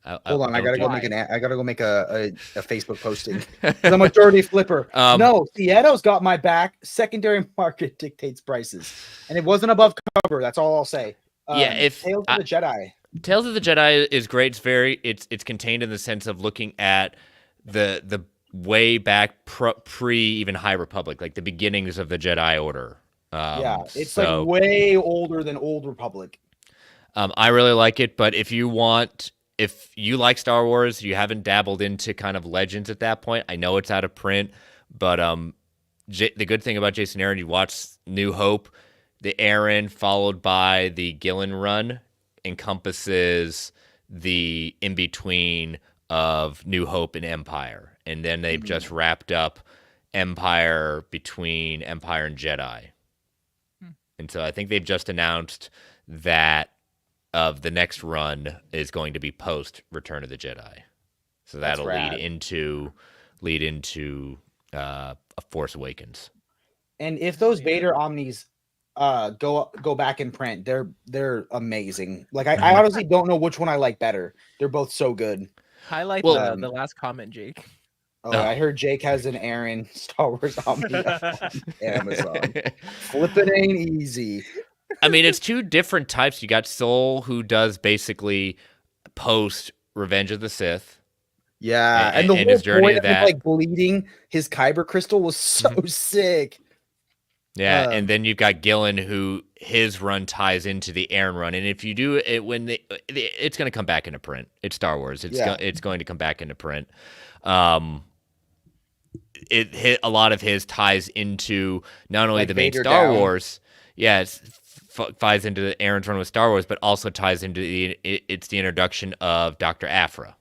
Hold on, I gotta go Why? make a Facebook posting. 'Cause I'm a dirty flipper. No, Seattle's got my back. Secondary market dictates prices, and it wasn't above cover. That's all I'll say. Yeah, if Tales of the Jedi. Tales of the Jedi is great. It's contained in the sense of looking at the way back pre even High Republic, like the beginnings of the Jedi Order. Yeah, it's like way older than Old Republic. I really like it, but if you like Star Wars, you haven't dabbled into kind of Legends at that point. I know it's out of print, but the good thing about Jason Aaron, you watch New Hope, the Aaron followed by the Gillen run encompasses the in between of New Hope and Empire, and then they've just wrapped up Empire between Empire and Jedi. And so I think they've just announced that of the next run is going to be post Return of the Jedi. So that'll lead into A Force Awakens. And if those Vader Omnis go back in print, they're amazing. Like I honestly don't know which one I like better. They're both so good. Highlight the last comment, Jake. Oh, I heard Jake has an Aaron Star Wars Omni on Amazon. Flipping ain't easy. I mean, it's two different types. You got Soul, who does basically post Revenge of the Sith. Yeah, and the whole his journey point of of him, that, like bleeding his kyber crystal was so sick. Yeah, and then you've got Gillen, who his run ties into the Aaron run, and if you do it it's going to come back into print. It's Star Wars. It's going to come back into print. It hit a lot of his ties into not only like the main Vader Star down. Wars. Yeah, it ties into the Aaron's run with Star Wars, but also ties into the introduction of Dr. Aphra.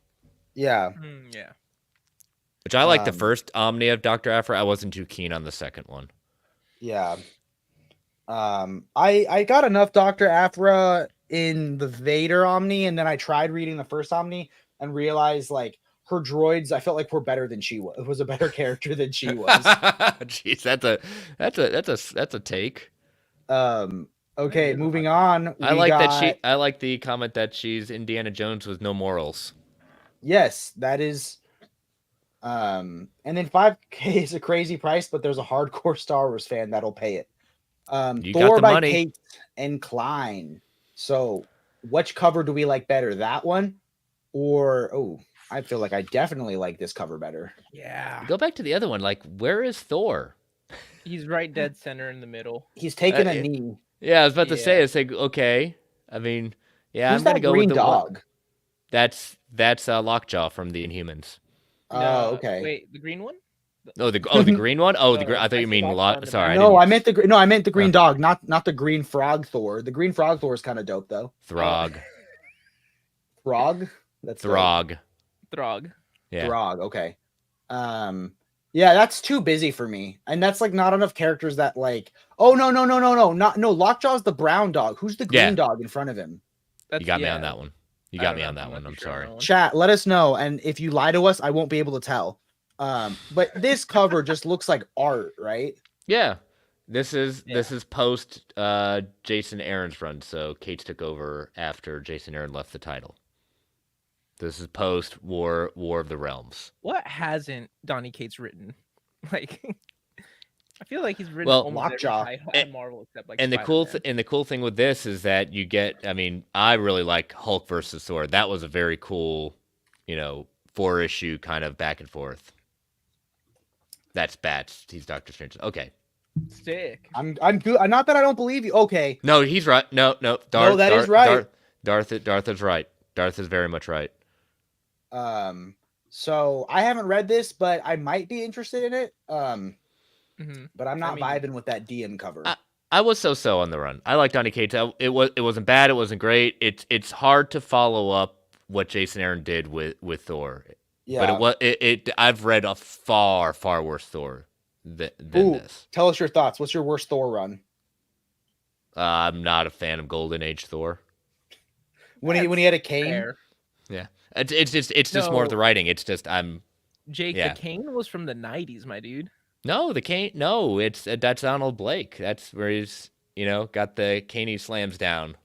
Yeah. Yeah. Which I like the first Omni of Dr. Aphra. I wasn't too keen on the second one. Yeah. I got enough Dr. Aphra in the Vader Omni, and then I tried reading the first Omni and realized like her droids, I felt like were better than she was. It was a better character than she was. Jeez, that's a take. Okay, moving on. I like the comment that she's Indiana Jones with no morals. Yes, that is. And then 5K is a crazy price, but there's a hardcore Star Wars fan that'll pay it. You Thor got the by money. Kate and Klein. So, which cover do we like better? That one, or I feel like I definitely like this cover better. Yeah. Go back to the other one. Like, where is Thor? He's right dead center in the middle. He's taking a knee. Yeah, I was about to say. It's like, okay. I mean, yeah, Who's I'm gonna that go green with the dog? That's Lockjaw from the Inhumans. Oh, okay. Wait, the green one? The green one? Oh, I thought you mean sorry. No, I meant the green dog, not the green frog Thor. The green frog Thor is kind of dope though. Throg. Frog? That's Throg. Throg. Yeah. Throg, okay. Yeah, that's too busy for me. And that's like not enough characters that like no, Lockjaw's the brown dog. Who's the green dog in front of him? You got me on that one. I'm sorry. Chat, let us know. And if you lie to us, I won't be able to tell. But this cover just looks like art, right? Yeah. This is post Jason Aaron's run, so Cates took over after Jason Aaron left the title. This is post War of the Realms. What hasn't Donny Cates written? Like, I feel like he's written Lockjaw and Marvel except like. And the cool thing with this is that you get. I mean, I really like Hulk versus Thor. That was a very cool, 4-issue kind of back and forth. That's Bats. He's Doctor Strange. Okay. Sick. I'm good. Not that I don't believe you. Okay. No, he's right. No. That is right. Darth is right. Darth is very much right. So I haven't read this, but I might be interested in it. But I'm not vibing with that DM cover. I was so on the run. I like Donny Cates. It wasn't bad. It wasn't great. It's hard to follow up what Jason Aaron did with Thor. Yeah. But I've read a far worse Thor than this. Tell us your thoughts. What's your worst Thor run? I'm not a fan of Golden Age Thor. When he had a cane. Fair. Yeah. It's just more of the No. writing. It's just Jake, Yeah. the cane was from the 90s, my dude. No, the cane. No, that's Donald Blake. That's where he's got the caney slams down.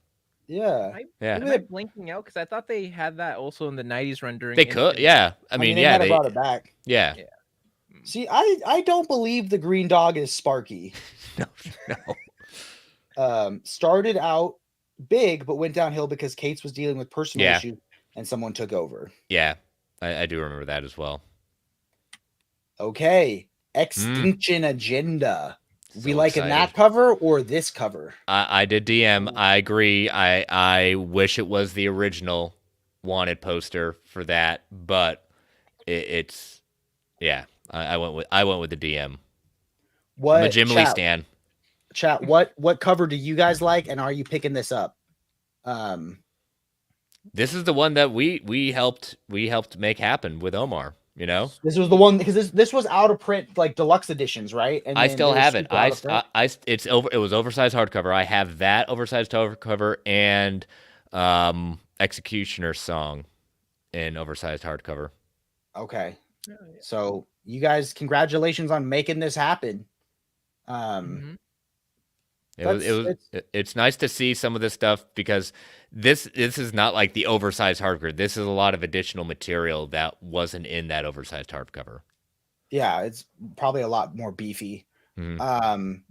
Yeah. Yeah. Am I blanking out? Because I thought they had that also in the 90s run during They could, Infinity. yeah. I I mean, mean, they yeah, might have brought it back. yeah. See, I don't believe the green dog is Sparky. No. Started out big, but went downhill because Cates was dealing with personal Yeah. issues and someone took over. Yeah, I do remember that as well. Okay. Extinction Agenda. We So liking that excited. cover or this cover? I did DM. I agree. I wish it was the original wanted poster for that, but it's yeah. I went with the DM. What I'm a Jim Lee stan. Chat, what cover do you guys like, and are you picking this up? This is the one that we helped make happen with Omar. This was the one because this was out of print, like deluxe editions, right? And I then still they were have it. super out of print. It was oversized hardcover. I have that oversized hardcover and Executioner's Song in oversized hardcover. Okay. So you guys, congratulations on making this happen. It's nice to see some of this stuff because this is not like the oversized hardcover. This is a lot of additional material that wasn't in that oversized hardcover. Yeah, it's probably a lot more beefy. Mhm.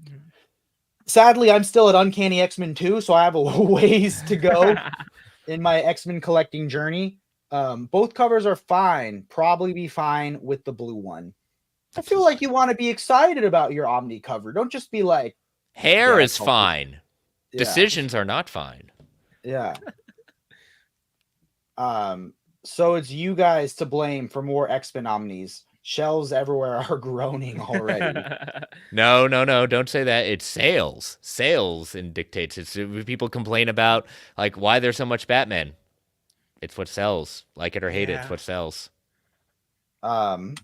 Sadly, I'm still at Uncanny X-Men 2, so I have a ways to go in my X-Men collecting journey. Both covers are fine. Probably be fine with the blue one. I feel like you want to be excited about your Omni cover. Don't just be like, Hair Yeah, is fine. yeah. Decisions are not fine. Yeah. So it's you guys to blame for more X-Men Omnis. Shelves everywhere are groaning already. No, don't say that. It's sales. Sales and dictates. It's people complain about like why there's so much Batman. It's what sells. Like it or hate it, it's what sells. And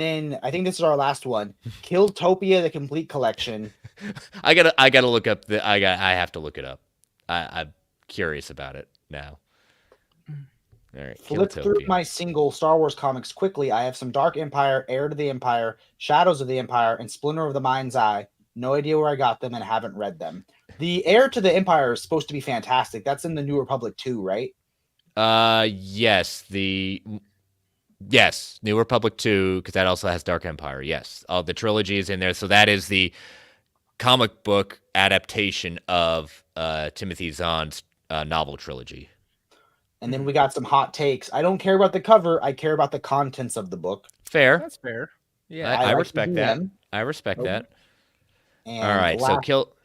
then I think this is our last one. Killtopia, the complete collection. I gotta look up I have to look it up. I'm curious about it now. All right, Flip through Killtopia. my single Star Wars comics quickly. I have some Dark Empire, Heir to the Empire, Shadows of the Empire, and Splinter of the Mind's Eye. No idea where I got them and haven't read them. The Heir to the Empire is supposed to be fantastic. That's in the New Republic 2, right? Yes, New Republic 2, because that also has Dark Empire. Yes, all the trilogy is in there. So that is the comic book adaptation of Timothy Zahn's novel trilogy. And then we got some hot takes. I don't care about the cover. I care about the contents of the book. Fair. That's fair. Yeah. I like respect the that. DM. I respect that. And All right,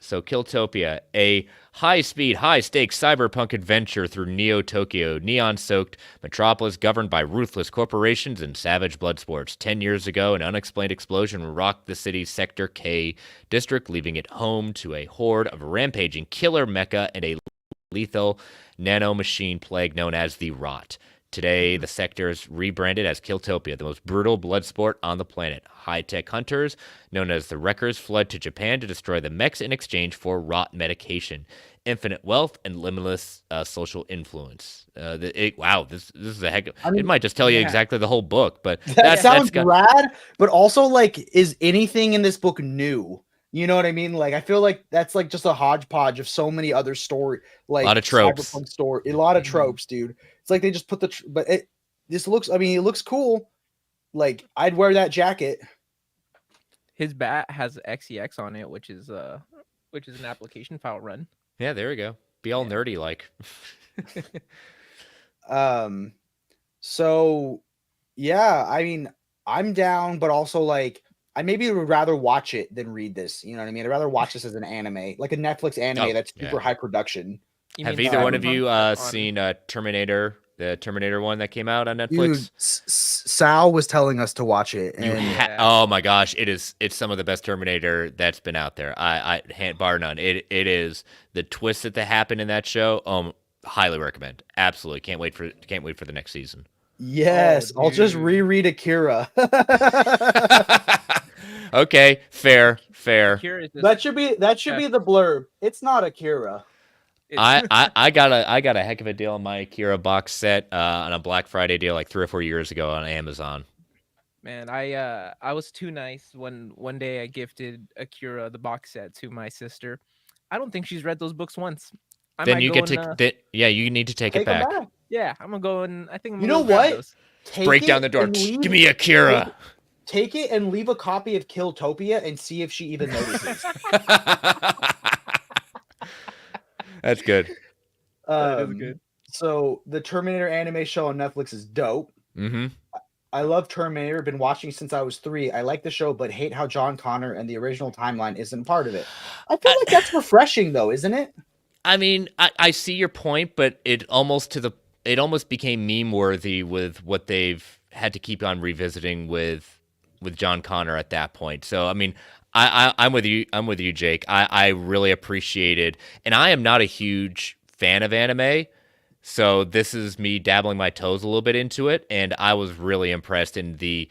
so Killtopia, a high-speed, high-stakes cyberpunk adventure through Neo-Tokyo, neon-soaked metropolis governed by ruthless corporations and savage blood sports. 10 years ago, an unexplained explosion rocked the city's Sector K district, leaving it home to a horde of rampaging killer mecha and a lethal nanomachine plague known as the Rot. Today, the sector is rebranded as Killtopia, the most brutal blood sport on the planet. High-tech hunters, known as the Wreckers, flood to Japan to destroy the mechs in exchange for rot medication, infinite wealth, and limitless social influence. Wow, this is a heck of... it might just tell you exactly the whole book, but that sounds rad, but also, like, is anything in this book new? You know what I mean? Like, I feel like that's like just a hodgepodge of so many other story, like a lot of tropes. Cyberpunk story, a lot of tropes, dude. It's like they just put but this looks. I mean, it looks cool. Like, I'd wear that jacket. His bat has XEX on it, which is an application file run. Yeah, there we go. Be all nerdy like. So yeah, I mean, I'm down, but also like I maybe would rather watch it than read this. You know what I mean? I'd rather watch this as an anime, like a Netflix anime that's super high production. Have either one of you seen Terminator, the Terminator one that came out on Netflix? Dude, Sal was telling us to watch it. And oh my gosh, it's some of the best Terminator that's been out there. I bar none. It is the twists that happen in that show. Highly recommend. Absolutely, can't wait for the next season. Yes, I'll just reread Akira. Okay, fair. That should be the blurb. It's not Akira. I got a heck of a deal on my Akira box set on a Black Friday deal like 3 or 4 years ago on Amazon. Man, I was too nice when one day I gifted Akira the box set to my sister. I don't think she's read those books once. I Then might you go get to and yeah, you need to take it Take them back. back. yeah, I'm gonna go and I think I'm You gonna know go grab what? those. Take Break it down the door. and leave- Give me Akira. Take it and leave a copy of Killtopia and see if she even notices. That's good. That is good. So the Terminator anime show on Netflix is dope. Mm-hmm. I love Terminator. Been watching since I was 3. I like the show, but hate how John Connor and the original timeline isn't part of it. I feel like that's refreshing, though, isn't it? I mean, I see your point, but it almost became meme worthy with what they've had to keep on revisiting with John Connor at that point. So I mean, I'm with you. I'm with you, Jake. I really appreciated, and I am not a huge fan of anime. So this is me dabbling my toes a little bit into it, and I was really impressed. And the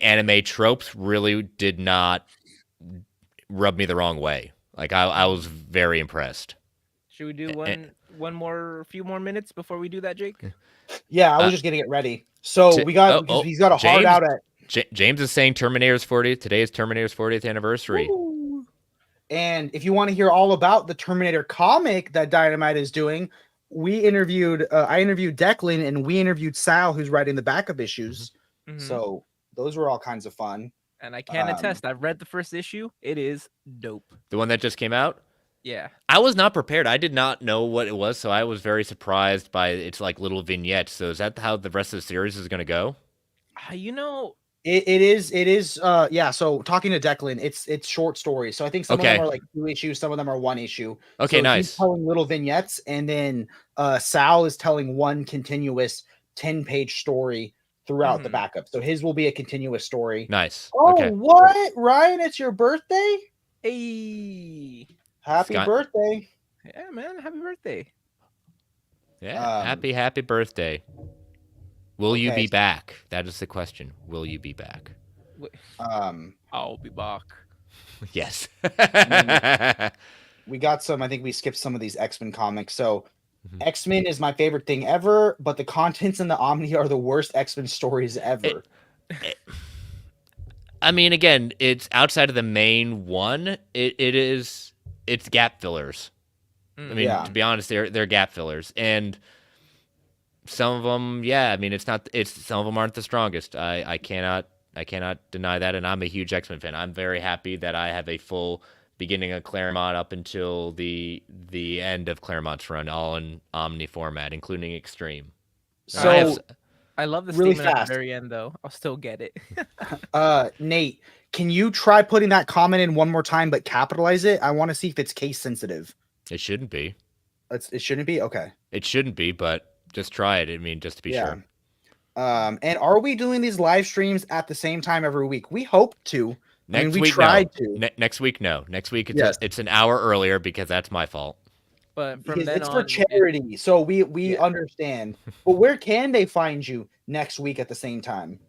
anime tropes really did not rub me the wrong way. Like I was very impressed. Should we do few more minutes before we do that, Jake? Yeah, I was just getting it ready. So he's got a hard James, out at. James is saying Terminator's 40th. Today is Terminator's 40th anniversary. Woo. And if you want to hear all about the Terminator comic that Dynamite is doing, I interviewed Declan and we interviewed Sal, who's writing the backup issues. Mhm. So those were all kinds of fun. And I can attest, I've read the first issue. It is dope. The one that just came out? Yeah. I was not prepared. I did not know what it was, so I was very surprised by its like little vignettes. So is that how the rest of the series is going to go? You know, It is yeah. So talking to Declan, it's short stories. So I think some of them are like 2 issues, some of them are 1 issue. Okay, so nice. He's telling little vignettes, and then Sal is telling one continuous 10-page story throughout the backup. So his will be a continuous story. Nice. Oh, okay. What, Ryan? It's your birthday. hey. Happy birthday. Yeah, man. Happy birthday. Yeah. Happy birthday. Will you be back? That is the question. Will you be back? I'll be back. Yes. We got some. I think we skipped some of these X-Men comics. So X-Men is my favorite thing ever, but the contents in the Omni are the worst X-Men stories ever. I mean, again, it's outside of the main one. It's gap fillers. I mean, to be honest, they're gap fillers, and some of them, yeah. I mean, some of them aren't the strongest. I cannot deny that, and I'm a huge X-Men fan. I'm very happy that I have a full beginning of Claremont up until the end of Claremont's run, all in Omni format, including Extreme. So I love the really statement at fast. the very end, though. I'll still get it. Nate, can you try putting that comment in one more time, but capitalize it? I want to see if it's case sensitive. It shouldn't be. It shouldn't be? Okay. It shouldn't be, but just try it. I mean, just to be sure. And are we doing these live streams at the same time every week? We hope to. Next we tried to. Next week, no. Next week, it's an hour earlier because that's my fault. But from then it's on, for charity, so we understand. But where can they find you next week at the same time?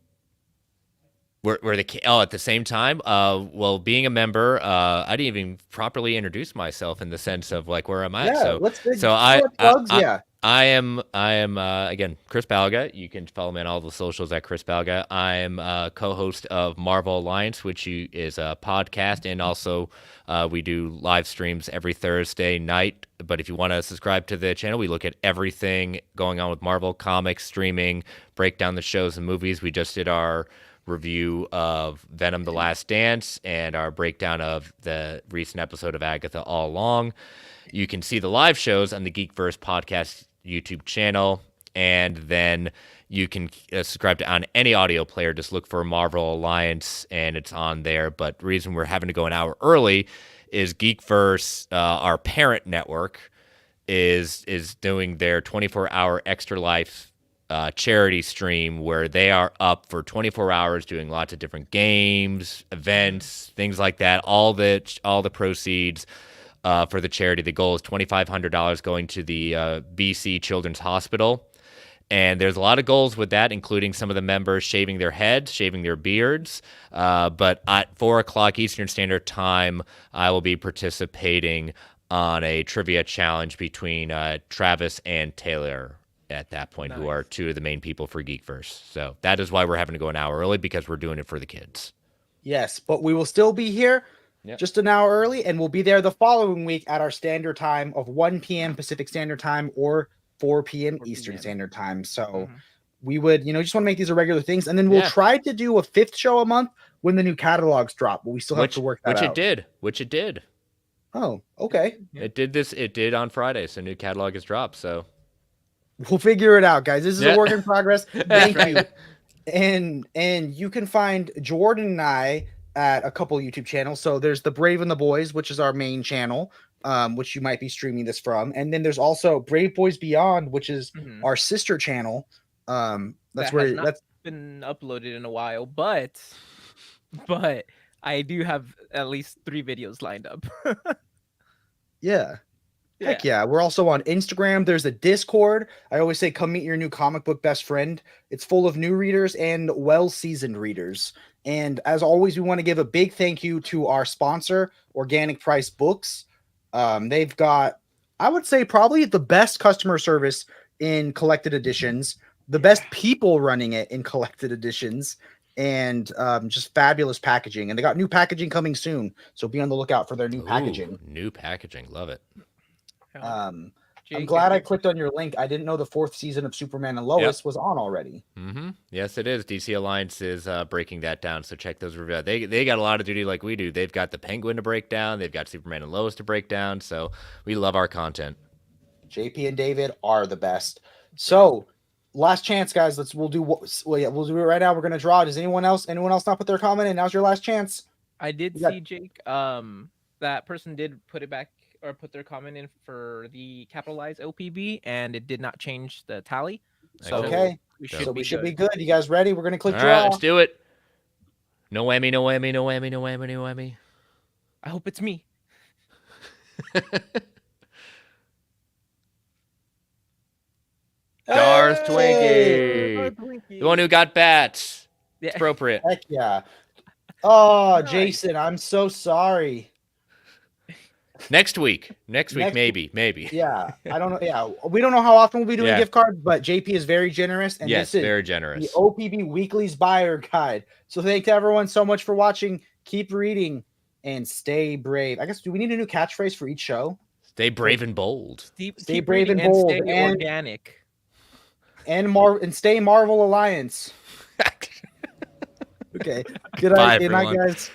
At the same time? Well, being a member, I didn't even properly introduce myself in the sense of like where I'm at. I am again Chris Balga. You can follow me on all the socials at Chris Balga. I am a co-host of Marvel Alliance, which is a podcast, and also we do live streams every Thursday night. But if you want to subscribe to the channel, we look at everything going on with Marvel comics, streaming, break down the shows and movies. We just did our review of Venom: The Last Dance and our breakdown of the recent episode of Agatha All Along. You can see the live shows on the Geekverse podcast YouTube channel, and then you can subscribe to on any audio player. Just look for Marvel Alliance, and it's on there. But the reason we're having to go an hour early is Geekverse, our parent network, is doing their 24-hour Extra Life charity stream where they are up for 24 hours doing lots of different games, events, things like that. All the proceeds for the charity. The goal is $2,500 going to the BC Children's Hospital. And there's a lot of goals with that, including some of the members shaving their heads, shaving their beards. But at 4 o'clock Eastern Standard Time, I will be participating on a trivia challenge between Travis and Taylor at that point, who are two of the main people for Geekverse. So that is why we're having to go an hour early, because we're doing it for the kids. Yes, but we will still be here just an hour early, and we'll be there the following week at our standard time of 1 p.m. Pacific Standard Time or 4 p.m. Eastern Standard Time. So we would, just want to make these a regular things, and then we'll try to do a 5th show a month when the new catalogs drop, but we still have to work that out. Which it did. Oh, okay. It did on Friday, so new catalog has dropped, so we'll figure it out, guys. This is a work in progress. Thank you. And you can find Jordan and I at a couple YouTube channels. So there's the Brave and the Boys, which is our main channel, which you might be streaming this from. And then there's also Brave Boys Beyond, which is our sister channel. That's been uploaded in a while, but I do have at least 3 videos lined up. Yeah. Heck yeah. We're also on Instagram. There's a Discord. I always say, come meet your new comic book best friend. It's full of new readers and well-seasoned readers. And as always, we want to give a big thank you to our sponsor, Organic Price Books. They've got, I would say, probably the best customer service in collected editions, the best people running it in collected editions, and just fabulous packaging. And they got new packaging coming soon. So be on the lookout for their new packaging. New packaging. Love it. I'm glad I clicked on your link. I didn't know the 4th season of Superman and Lois was on already. Yes, it is. DC Alliance is breaking that down, so check those reviews. They got a lot of duty like we do. They've got the Penguin to break down. They've got Superman and Lois to break down, so we love our content. JP and David are the best. So, last chance, guys. We'll do it right now. We're going to draw. Does anyone else not put their comment in? Now's your last chance. I did see, Jake, that person did put it back, or put their comment in for the capitalized LPB, and it did not change the tally. So we should be good. You guys ready? We're gonna click draw. All right, let's do it. No whammy, no whammy, no whammy, no whammy, no whammy. I hope it's me. Darth Twinkie. The one who got bats. It's appropriate. Heck yeah. Oh, Jason, I'm so sorry. Next week, maybe. Yeah, I don't know. Yeah, we don't know how often we'll be doing gift cards, but JP is very generous, and yes, this is very generous. The OPB Weekly's buyer guide. So thank everyone so much for watching. Keep reading and stay brave. I guess, do we need a new catchphrase for each show? Stay brave and bold. Stay brave and bold, and organic, and stay Marvel Alliance. Okay. Good night, guys.